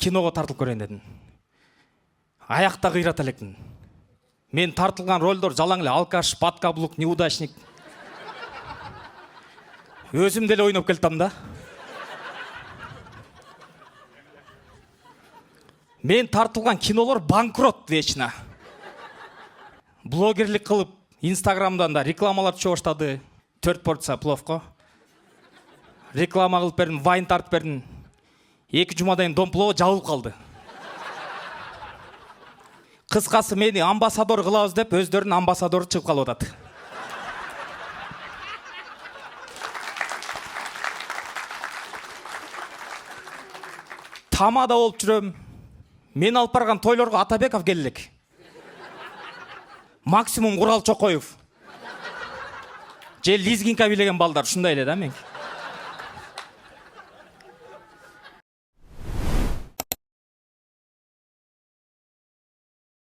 киного тартылып көрейин дедим. Аякта кыйрата электин. Мен тартылган ролдор жалаң эле алкаш, подкаблук, неудачник. Өзүм деле ойноп келтам да. Мен тартылган кинолор банкрот вечно. Блогерлик кылып, Инстаграмдан да рекламалар түшө баштады. 4 порция пловко. Реклама кылып бердим, вайн тартып бердим. 2 жумадан домплоо жабылып калды. Кыскасы мени амбассадор кылабыз деп өздөрүнүн амбассадору чыгып калып атат. Тамада болуп жүрөм. Мен алып барган тойлорго Атабеков келе элек. Максимум Курал Чокоев. Же лизгинка билеген балдар ушундай эле да мен.